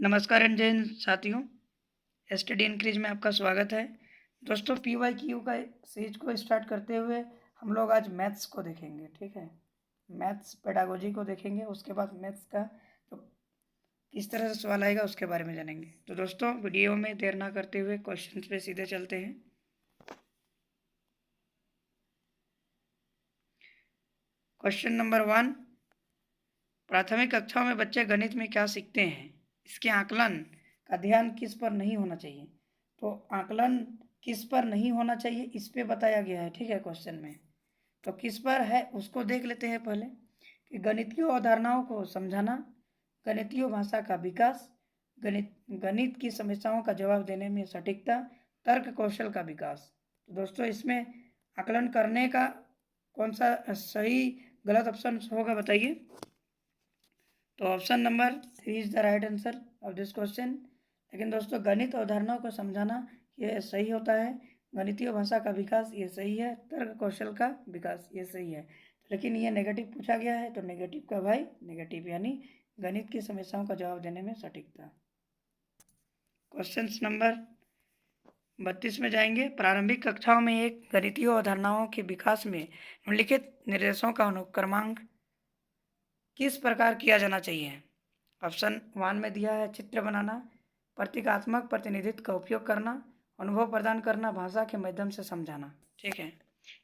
नमस्कार एंड जय हिंद साथियों। स्टडी इंक्रीज में आपका स्वागत है। दोस्तों PYQ का सीरीज को स्टार्ट करते हुए हम लोग आज मैथ्स को देखेंगे। ठीक है, मैथ्स पेडागोजी को देखेंगे। उसके बाद मैथ्स का जो किस तरह से सवाल आएगा उसके बारे में जानेंगे। तो दोस्तों वीडियो में देर ना करते हुए क्वेश्चन पे सीधे चलते हैं। क्वेश्चन नंबर 1, प्राथमिक कक्षाओं में बच्चे गणित में क्या सीखते हैं, इसके आकलन का ध्यान किस पर नहीं होना चाहिए। तो आकलन किस पर नहीं होना चाहिए इस पे बताया गया है। ठीक है, क्वेश्चन में तो किस पर है उसको देख लेते हैं पहले कि गणितीय अवधारणाओं को समझाना, गणितीय भाषा का विकास, गणित की समस्याओं का जवाब देने में सटीकता, तर्क कौशल का विकास। तो दोस्तों इसमें आकलन करने का कौन सा सही गलत ऑप्शन होगा बताइए। तो option number 3 is the right answer of this question. लेकिन दोस्तों गणित अवधारणाओं को समझाना ये सही होता है, गणितीय भाषा का विकास ये सही है, तर्क कौशल का विकास ये सही है। लेकिन ये नेगेटिव पूछा गया है, तो नेगेटिव का भाई नेगेटिव, यानी गणित की समस्याओं का जवाब देने में सटीकता। क्वेश्चन नंबर 32 में जाएंगे। प्रारंभिक कक्षाओं में एक गणितीय अवधारणाओं के विकास में निम्नलिखित निर्देशों का अनुक्रमांक किस प्रकार किया जाना चाहिए। ऑप्शन 1 में दिया है चित्र बनाना, प्रतीकात्मक प्रतिनिधित्व का उपयोग करना, अनुभव प्रदान करना, भाषा के माध्यम से समझाना। ठीक है,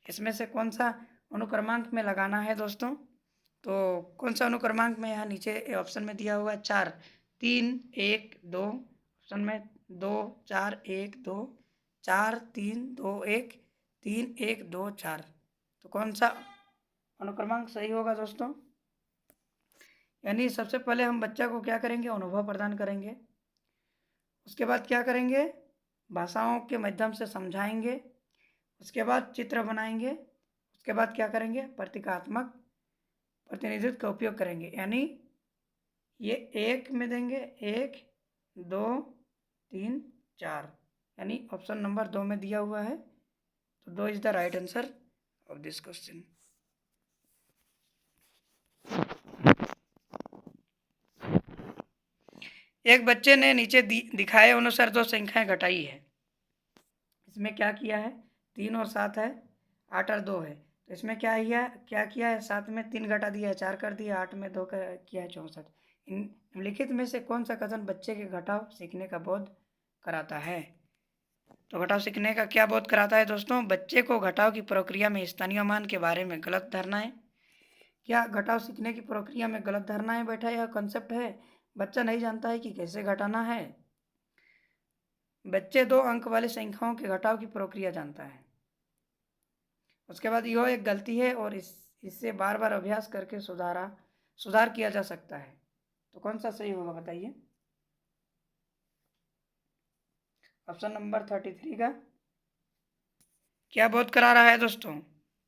इसमें से कौन सा अनुक्रमांक में लगाना है दोस्तों। तो कौन सा अनुक्रमांक में यहाँ नीचे ऑप्शन में दिया हुआ है 4 3 1 2, ऑप्शन में 2 4 1 2, 4 3 2 1, 3 1 2 4। तो कौन सा अनुक्रमांक सही होगा दोस्तों। यानी सबसे पहले हम बच्चा को क्या करेंगे, अनुभव प्रदान करेंगे। उसके बाद क्या करेंगे, भाषाओं के माध्यम से समझाएंगे। उसके बाद चित्र बनाएंगे। उसके बाद क्या करेंगे, प्रतीकात्मक प्रतिनिधित्व का उपयोग करेंगे। यानी ये 1 में देंगे 1 2 3 4, यानी ऑप्शन नंबर 2 में दिया हुआ है। तो 2 is the right answer of this question. एक बच्चे ने नीचे दिखाए अनुसार 2 संख्याएं घटाई है। इसमें क्या किया है, 3 और 7 है, 8 और 2 है। तो इसमें क्या किया है, 7 में 3 घटा दिया है 4 कर दिया, 8 में 2 किया है 64। इन निम्नलिखित में से कौन सा कथन बच्चे के घटाव सीखने का बोध कराता है। तो घटाव सीखने का क्या बोध कराता है दोस्तों, बच्चे को घटाव की प्रक्रिया में स्थानीय मान के बारे में गलत धारणाएं। क्या घटाव सीखने की प्रक्रिया में गलत धारणाएं बैठा यह कंसेप्ट है। बच्चा नहीं जानता है कि कैसे घटाना है। बच्चे 2 अंक वाली संख्याओं के घटाव की प्रक्रिया जानता है। उसके बाद यह एक गलती है और इससे बार बार अभ्यास करके सुधार किया जा सकता है। तो कौन सा सही होगा बताइए। ऑप्शन नंबर 33 का क्या बोध करा रहा है दोस्तों।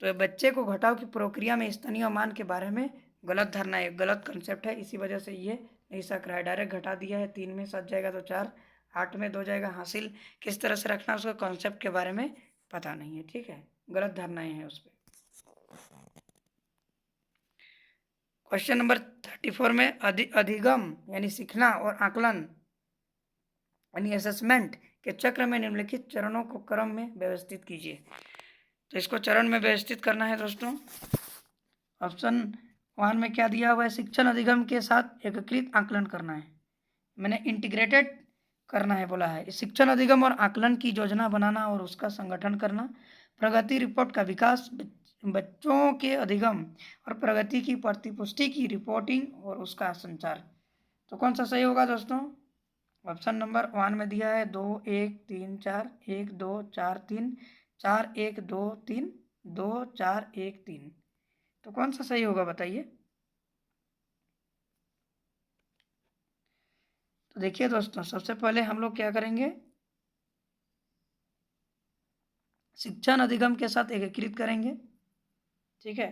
तो बच्चे को घटाव की प्रक्रिया में स्थानीय मान के बारे में गलत धारणा है, गलत कंसेप्ट है, इसी वजह से ये नहीं सक रहा है। डायरेक्ट घटा दिया है, 3 में 7 जाएगा तो 4, 8 में 2 जाएगा। हासिल किस तरह से रखना उसका कॉन्सेप्ट के बारे में पता नहीं है। ठीक है, गलत धारणाएं हैं उस पर। क्वेश्चन नंबर 34 में अधिगम यानी सीखना और आकलन यानी असेसमेंट के चक्र में निम्नलिखित चरणों को क्रम में व्यवस्थित कीजिए। तो इसको चरण में व्यवस्थित करना है दोस्तों। ऑप्शन 1 में क्या दिया हुआ है, शिक्षण अधिगम के साथ एकीकृत आकलन करना है, मैंने इंटीग्रेटेड करना है बोला है। शिक्षण अधिगम और आकलन की योजना बनाना और उसका संगठन करना, प्रगति रिपोर्ट का विकास, बच्चों के अधिगम और प्रगति की प्रतिपुष्टि की रिपोर्टिंग और उसका संचार। तो कौन सा सही होगा दोस्तों। ऑप्शन नंबर 1 में दिया है 2 1 3 4, 1 2 4 3, 4 1 2 3, 2 4 1 3। तो कौन सा सही होगा बताइए। तो देखिए दोस्तों, सबसे पहले हम लोग क्या करेंगे, शिक्षण अधिगम के साथ एकीकृत करेंगे। ठीक है,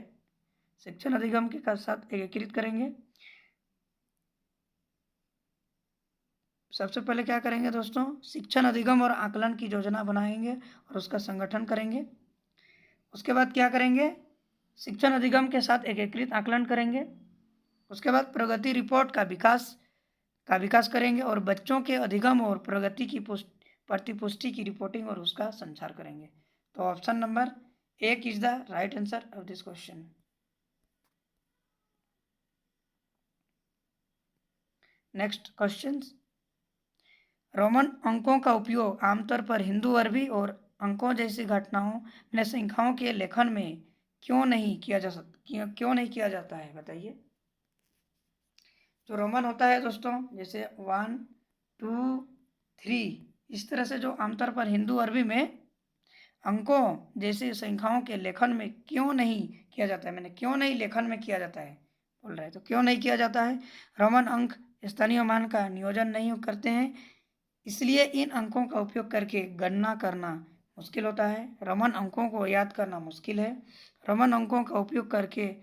शिक्षण अधिगम के साथ एकीकृत करेंगे। सबसे पहले क्या करेंगे दोस्तों, शिक्षण अधिगम और आकलन की योजना बनाएंगे और उसका संगठन करेंगे। उसके बाद क्या करेंगे, शिक्षण अधिगम के साथ एकीकृत आकलन करेंगे। उसके बाद प्रगति रिपोर्ट का विकास का विकास करेंगे और बच्चों के अधिगम और प्रगति की प्रतिपुष्टि की रिपोर्टिंग और उसका संचार करेंगे। तो option number 1 is the right answer of this question. Next question, Roman अंकों का उपयोग आमतौर पर हिंदू अरबी और अंकों जैसी घटनाओं में संख्याओं के लेखन में क्यों नहीं किया जाता है, बताइए। जो रोमन होता है दोस्तों, जैसे 1 2 3, इस तरह से जो आमतौर पर हिंदू अरबी में अंकों जैसी संख्याओं के लेखन में क्यों नहीं किया जाता है, मैंने क्यों नहीं लेखन में किया जाता है बोल रहा है, तो क्यों नहीं किया जाता है। रोमन अंक स्थानीय मान का नियोजन नहीं करते हैं, इसलिए इन अंकों का उपयोग करके गणना करना मुश्किल होता है। रोमन अंकों को याद करना मुश्किल है। रोमन अंकों का उपयोग करके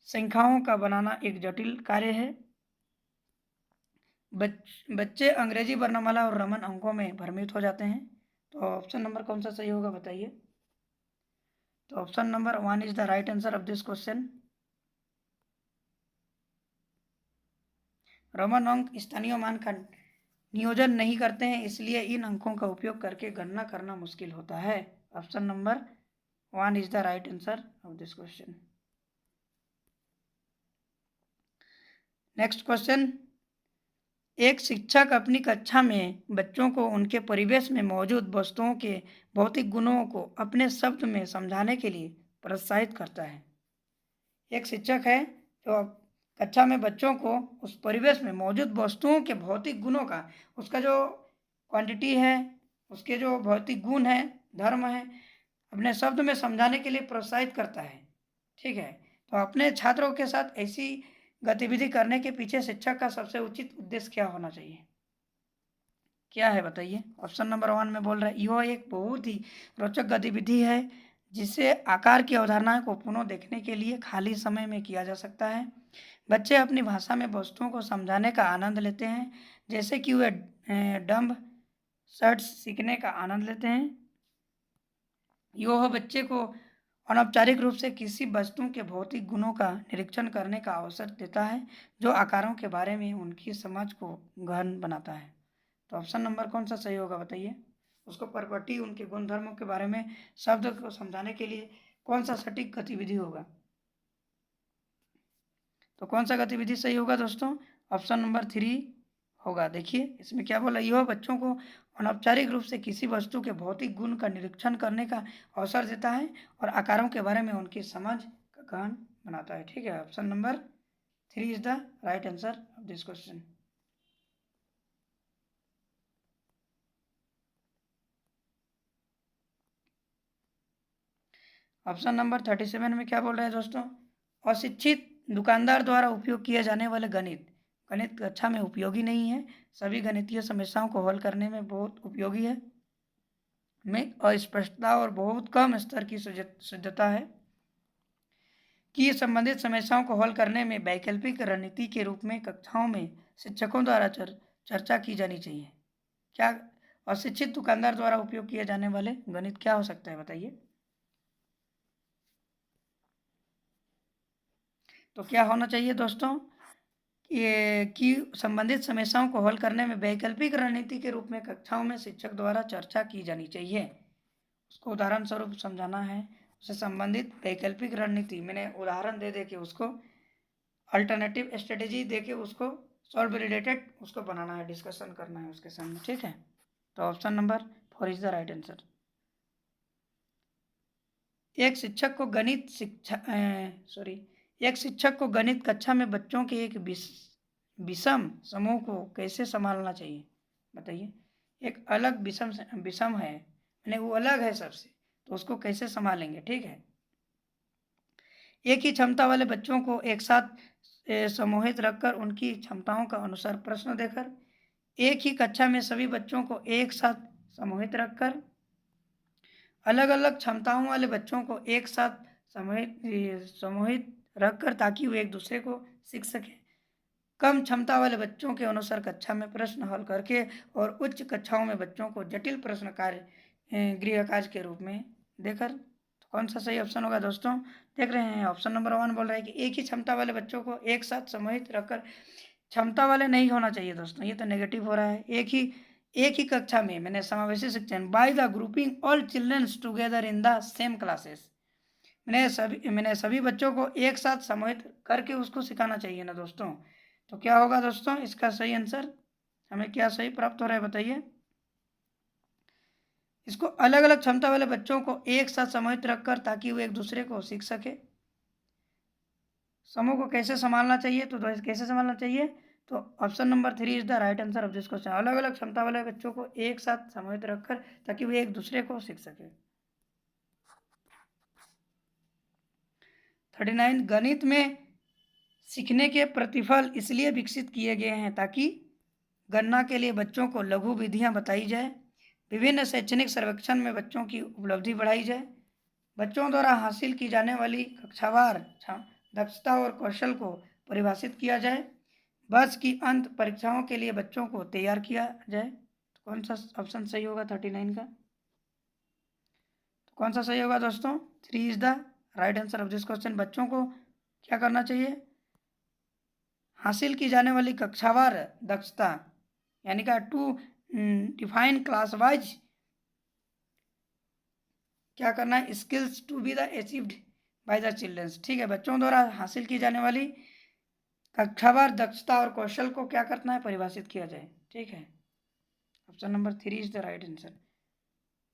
संख्याओं का बनाना एक जटिल कार्य है। बच्चे अंग्रेजी वर्णमाला और रोमन अंकों में भ्रमित हो जाते हैं। तो ऑप्शन नंबर कौन सा सही होगा, बताइए। तो option number 1 is the right answer of this question. Roman अंक स्थानीय मान का नियोजन नहीं करते हैं, इसलिए इन अंकों का उपयोग करके गणना करना मुश्किल होता है। Option number 1 is the right answer of this question. Next question, एक शिक्षक अपनी कक्षा में बच्चों को उनके परिवेश में मौजूद वस्तुओं के भौतिक गुणों को अपने शब्द में समझाने के लिए प्रोत्साहित करता है। एक शिक्षक है जो कक्षा में बच्चों को उस परिवेश में मौजूद वस्तुओं के भौतिक गुणों का, उसका जो क्वांटिटी है, उसके जो भौतिक गुण है, धर्म है, अपने शब्द में समझाने के लिए प्रोत्साहित करता है। ठीक है, तो अपने छात्रों के साथ ऐसी गतिविधि करने के पीछे शिक्षक का सबसे उचित उद्देश्य क्या होना चाहिए, क्या है, बताइए। ऑप्शन नंबर 1 में बोल रहा है, यह एक बहुत ही रोचक गतिविधि है जिसे आकार की अवधारणा को पुनः देखने के लिए खाली समय में किया जा सकता है। बच्चे अपनी भाषा में वस्तुओं को समझाने का आनंद लेते हैं, जैसे कि वे डम्ब शर्ट्स सीखने का आनंद लेते हैं। यह बच्चे को अनौपचारिक रूप से किसी वस्तु के भौतिक गुणों का निरीक्षण करने का अवसर देता है, जो आकारों के बारे में उनकी समझ को गहन बनाता है। तो ऑप्शन नंबर कौन सा सही होगा, बताइए। उसको प्रॉपर्टी, उनके गुणधर्मों के बारे में शब्द को समझाने के लिए कौन सा सटीक गतिविधि होगा, तो कौन सा गतिविधि सही होगा दोस्तों, ऑप्शन नंबर 3 होगा। देखिए इसमें क्या बोला, यह बच्चों को अनौपचारिक रूप से किसी वस्तु के भौतिक गुण का निरीक्षण करने का अवसर देता है और आकारों के बारे में उनकी समझ का गहन बनाता है। ठीक है, option number 3 is the right answer of this question. Option number 37 में क्या बोल रहे हैं दोस्तों, अशिक्षित दुकानदार द्वारा उपयोग किए जाने वाले गणित कक्षा में उपयोगी नहीं है, सभी गणितीय समस्याओं को हल करने में बहुत उपयोगी है, में अस्पष्टता और बहुत कम स्तर की शुद्धता है कि संबंधित समस्याओं को हल करने में वैकल्पिक रणनीति के रूप में कक्षाओं में शिक्षकों द्वारा चर्चा की जानी चाहिए। क्या अशिक्षित दुकानदार द्वारा उपयोग किए जाने वाले गणित क्या हो सकता है, बताइए। तो क्या होना चाहिए दोस्तों, ये कि संबंधित समस्याओं को हल करने में वैकल्पिक रणनीति के रूप में कक्षाओं में शिक्षक द्वारा चर्चा की जानी चाहिए। उसको उदाहरण स्वरूप समझाना है, उससे संबंधित वैकल्पिक रणनीति मैंने उदाहरण दे के उसको अल्टरनेटिव स्ट्रेटेजी दे के उसको सॉल्व रिलेटेड उसको बनाना है, डिस्कशन करना है उसके सामने। ठीक है, तो option number 4 is the right answer. एक शिक्षक को गणित कक्षा में बच्चों के एक विषम समूह को कैसे संभालना चाहिए, बताइए। एक अलग विषम है, यानी वो अलग है सबसे, तो उसको कैसे संभालेंगे। ठीक है, एक ही क्षमता वाले बच्चों को एक साथ समूहित रखकर उनकी क्षमताओं का अनुसार प्रश्न देकर, एक ही कक्षा में सभी बच्चों को एक साथ समूहित रखकर, अलग अलग क्षमताओं वाले बच्चों को एक साथ समूहित रखकर ताकि वे एक दूसरे को सीख सकें, कम क्षमता वाले बच्चों के अनुसार कक्षा में प्रश्न हल करके और उच्च कक्षाओं में बच्चों को जटिल प्रश्न कार्य गृह कार्य के रूप में देकर। तो कौन सा सही ऑप्शन होगा दोस्तों, देख रहे हैं। ऑप्शन नंबर 1 बोल रहा है कि एक ही क्षमता वाले बच्चों को एक साथ समूहित रखकर क्षमता वाले नहीं होना चाहिए दोस्तों, ये तो नेगेटिव हो रहा है। एक ही कक्षा में मैंने समावेशी शिक्षण by the grouping all childrens together in the same classes, मैंने सभी बच्चों को एक साथ समूहित करके उसको सिखाना चाहिए ना दोस्तों। तो क्या होगा दोस्तों इसका सही आंसर, हमें क्या सही प्राप्त हो रहा है बताइए। इसको अलग अलग क्षमता वाले बच्चों को एक साथ समूहित रखकर ताकि वो एक दूसरे को सीख सके। समूह को कैसे संभालना चाहिए, तो कैसे संभालना चाहिए, तो option number 3 is the right answer of this question. अलग अलग क्षमता वाले बच्चों को एक साथ समूहित रखकर ताकि वे एक दूसरे को सीख सके। 39 गणित में सीखने के प्रतिफल इसलिए विकसित किए गए हैं ताकि गणना के लिए बच्चों को लघु विधियां बताई जाए, विभिन्न शैक्षणिक सर्वेक्षण में बच्चों की उपलब्धि बढ़ाई जाए, बच्चों द्वारा हासिल की जाने वाली कक्षावार दक्षता और कौशल को परिभाषित किया जाए, वर्ष की अंत परीक्षाओं के लिए बच्चों को तैयार किया जाए। तो कौन सा ऑप्शन सही होगा 39 का, तो कौन सा सही होगा दोस्तों, 3 is the right answer of this question. बच्चों को क्या करना चाहिए, हासिल की जाने वाली कक्षावार दक्षता यानी कि टू डिफाइन क्लास वाइज क्या करना है, skills to be the achieved by the childrens. ठीक है, बच्चों द्वारा हासिल की जाने वाली कक्षावार दक्षता और कौशल को क्या करना है, परिभाषित किया जाए। ठीक है, option number 3 is the right answer.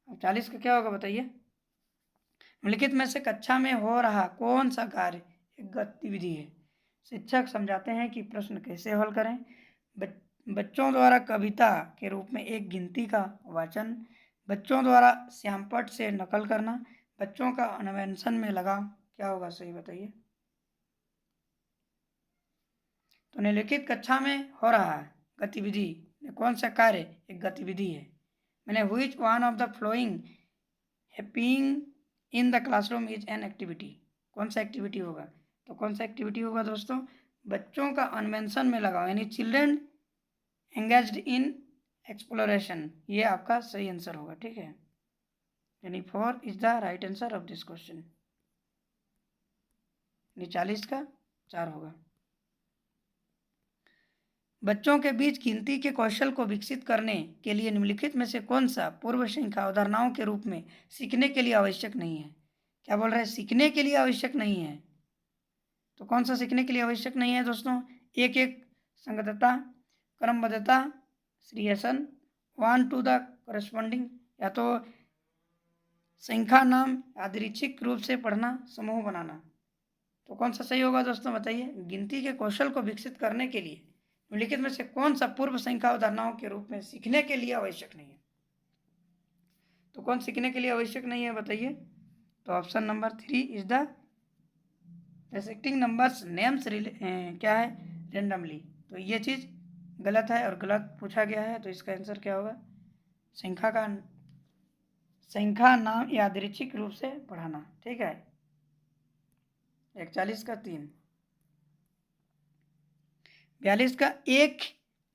अब 40 का क्या होगा बताइए। निम्नलिखित में से कक्षा में हो रहा कौन सा कार्य एक गतिविधि है। शिक्षक समझाते हैं कि प्रश्न कैसे हल करें, बच्चों द्वारा कविता के रूप में एक गिनती का वाचन, बच्चों द्वारा श्यामपट्ट से नकल करना, बच्चों का अन्वेषण में लगा, क्या होगा सही बताइए। तो निम्नलिखित कक्षा में हो रहा है गतिविधि कौन सा कार्य एक गतिविधि है। मैंने which one of the flowing happening in the classroom is an activity, कौन सा एक्टिविटी होगा, तो कौन सा एक्टिविटी होगा दोस्तों, बच्चों का अन्वेषण में लगाओ यानी चिल्ड्रन एंगेज्ड इन एक्सप्लोरेशन, ये आपका सही आंसर होगा। ठीक है, यानी 4 is the right answer of this question. 40 का 4 होगा। बच्चों के बीच गिनती के कौशल को विकसित करने के लिए निम्नलिखित में से कौन सा पूर्व संख्या अवधारणाओं के रूप में सीखने के लिए आवश्यक नहीं है। क्या बोल रहे हैं, सीखने के लिए आवश्यक नहीं है, तो कौन सा सीखने के लिए आवश्यक नहीं है दोस्तों, एक एक संगतता, क्रमबद्धता, श्रीयसन, वन टू द करस्पॉन्डिंग, या तो संख्या नाम यादृच्छिक रूप से पढ़ना, समूह बनाना। तो कौन सा सही होगा दोस्तों बताइए। गिनती के कौशल को विकसित करने के लिए निम्नलिखित में से कौन सा पूर्व संख्या अवधारणाओं के रूप में सीखने के लिए आवश्यक नहीं है, तो कौन सीखने के लिए आवश्यक नहीं है बताइए। तो option number 3 is the restricting numbers names क्या है, रेंडमली। तो ये चीज़ गलत है और गलत पूछा गया है, तो इसका आंसर क्या होगा, संख्या नाम यादृच्छिक रूप से पढ़ाना। ठीक है, 41 का 3। 42 का एक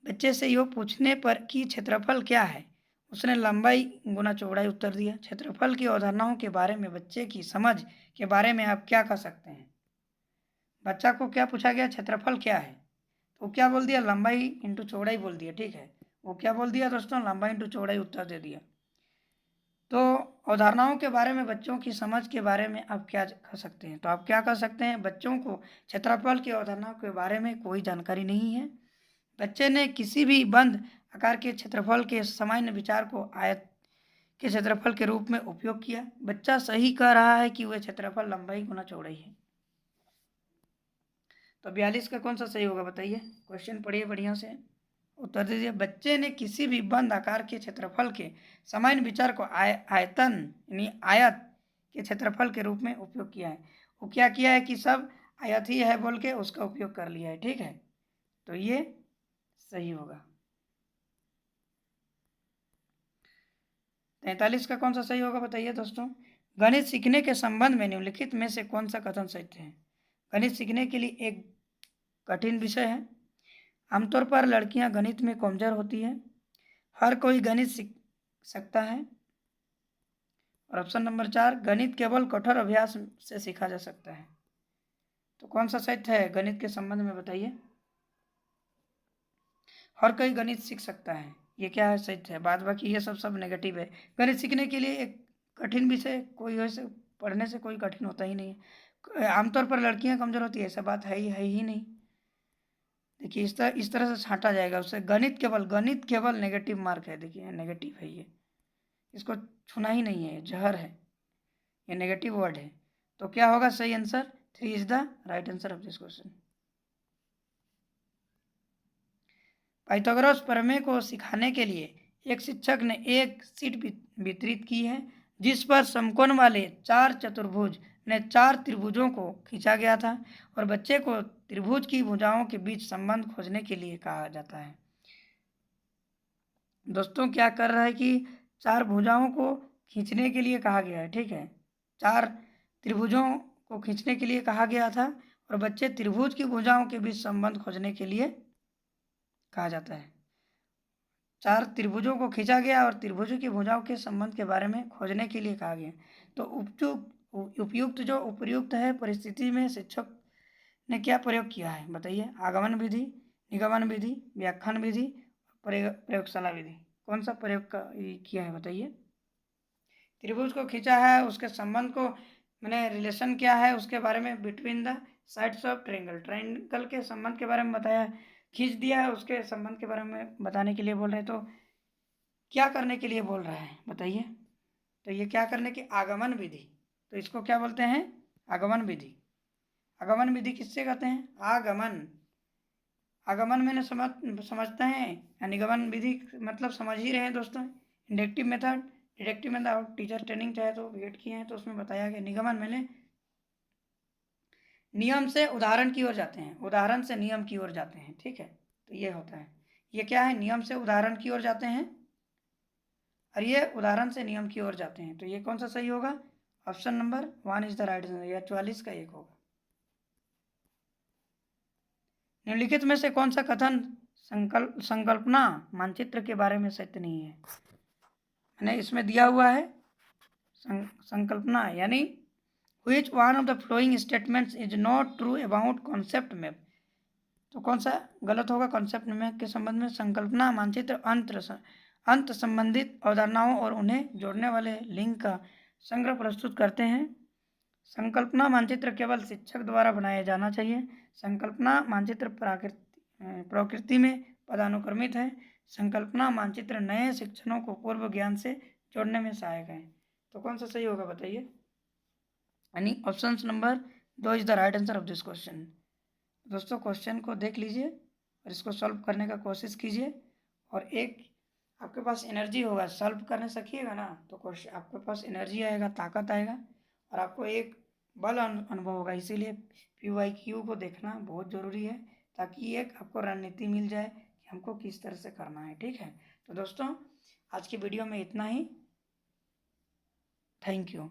बच्चे से योग पूछने पर कि क्षेत्रफल क्या है, उसने लंबाई गुना चौड़ाई उत्तर दिया। क्षेत्रफल की अवधारणाओं के बारे में बच्चे की समझ के बारे में आप क्या कह सकते हैं। बच्चा को क्या पूछा गया, क्षेत्रफल क्या है, तो क्या बोल दिया, लंबाई इंटू चौड़ाई बोल दिया। ठीक है, वो क्या बोल दिया दोस्तों, लंबाई इंटू चौड़ाई उत्तर दे दिया। तो अवधारणाओं के बारे में बच्चों की समझ के बारे में आप क्या कह सकते हैं, तो आप क्या कह सकते हैं, बच्चों को क्षेत्रफल की अवधारणाओं के बारे में कोई जानकारी नहीं है। बच्चे ने किसी भी बंद आकार के क्षेत्रफल के सामान्य विचार को आयत के क्षेत्रफल के रूप में उपयोग किया। बच्चा सही कह रहा है कि वह क्षेत्रफल लंबाई गुना चौड़ाई है। तो 42 का कौन सा सही होगा बताइए। क्वेश्चन पढ़िए बढ़िया से, उत्तर दीजिए। बच्चे ने किसी भी बंद आकार के क्षेत्रफल के सामान्य विचार को आयतन यानी आयत के क्षेत्रफल के रूप में उपयोग किया है। वो क्या किया है कि सब आयत ही है बोल के उसका उपयोग कर लिया है। ठीक है, तो ये सही होगा। 43 का कौन सा सही होगा बताइए दोस्तों। गणित सीखने के संबंध में निम्नलिखित में से कौन सा कथन सत्य है। गणित सीखने के लिए एक कठिन विषय है। आमतौर पर लड़कियां गणित में कमजोर होती है। हर कोई गणित सीख सकता है। और ऑप्शन नंबर 4, गणित केवल कठोर अभ्यास से सीखा जा सकता है। तो कौन सा सत्य है गणित के संबंध में बताइए। हर कोई गणित सीख सकता है, ये क्या है, सही है। बाद बाकी ये सब नेगेटिव है। गणित सीखने के लिए एक कठिन विषय कोई वैसे पढ़ने से कोई कठिन होता ही नहीं है। आमतौर पर लड़कियां कमजोर होती है, ऐसा बात है ही नहीं। देखिए इस तरह से छांटा जाएगा उससे। गणित केवल नेगेटिव मार्क है। देखिए नेगेटिव है ये, इसको छूना ही नहीं है, जहर है, ये नेगेटिव वर्ड है। तो क्या होगा सही answer? 3 is the right answer of this question. Pythagoras प्रमेय को सिखाने के लिए एक शिक्षक ने एक शीट वितरित की है जिस पर समकोण वाले 4 चतुर्भुज ने 4 त्रिभुजों को खींचा गया था और बच्चे को त्रिभुज की भुजाओं के बीच संबंध खोजने के लिए कहा जाता है। दोस्तों क्या कर रहा है कि 4 भुजाओं को खींचने के लिए कहा गया है, ठीक है। 4 त्रिभुजों को खींचने के लिए कहा गया था और बच्चे त्रिभुज की भुजाओं के बीच संबंध खोजने के लिए कहा जाता है। 4 त्रिभुजों को खींचा गया और त्रिभुजों की भुजाओं के संबंध के बारे में खोजने के लिए कहा गया। तो उपर्युक्त है परिस्थिति में शिक्षक ने क्या प्रयोग किया है बताइए? आगमन विधि, निगमन विधि, व्याख्यान विधि, प्रयोगशाला विधि। कौन सा प्रयोग किया है बताइए? त्रिभुज को खींचा है, उसके संबंध को मैंने रिलेशन क्या है उसके बारे में, between the sides of triangle के संबंध के बारे में बताया, खींच दिया है, उसके संबंध के बारे में बताने के लिए बोल रहे हैं। तो क्या करने के लिए बोल रहा है बताइए? तो ये क्या करने की? आगमन विधि। तो इसको क्या बोलते हैं? आगमन विधि। आगमन विधि किससे कहते हैं? आगमन मैंने समझते हैं। निगमन विधि मतलब समझ ही रहे हैं दोस्तों। डिडक्टिव मेथड टीचर ट्रेनिंग चाहे तो वेट किए हैं तो उसमें बताया गया। निगमन मैंने नियम से उदाहरण की ओर जाते हैं, उदाहरण से नियम की ओर जाते हैं, ठीक है। तो ये होता है, ये क्या है? नियम से उदाहरण की ओर जाते हैं और ये उदाहरण से नियम की ओर जाते हैं। तो ये कौन सा सही होगा? Option number 1 is the right answer, या 44 का 1 होगा। निम्नलिखित में से कौन सा कथन संकल्पना मानचित्र के बारे में सत्य नहीं है? मैंने इसमें दिया हुआ है संकल्पना यानी which one of the following statements is not true about concept map? तो कौन सा गलत होगा कॉन्सेप्ट मैप के संबंध में? संकल्पना मानचित्र अंत संबंधित अवधारणाओं और उन्हें जोड़ने वाले लिंक का संग्रह प्रस्तुत करते हैं। संकल्पना मानचित्र केवल शिक्षक द्वारा बनाया जाना चाहिए। संकल्पना मानचित्र प्रकृति में पदानुक्रमित है। संकल्पना मानचित्र नए शिक्षणों को पूर्व ज्ञान से जोड़ने में सहायक है। तो कौन सा सही होगा बताइए? यानी option number 2 is the right answer of this question. दोस्तों क्वेश्चन को देख लीजिए और इसको सॉल्व करने का कोशिश कीजिए और एक आपके पास एनर्जी होगा, सॉल्व करने सीखिएगा ना तो क्वेश्चन आपके पास एनर्जी आएगा, ताकत आएगा और आपको एक बल अनुभव होगा। इसीलिए PYQ को देखना बहुत ज़रूरी है ताकि एक आपको रणनीति मिल जाए कि हमको किस तरह से करना है, ठीक है। तो दोस्तों आज की वीडियो में इतना ही। Thank you.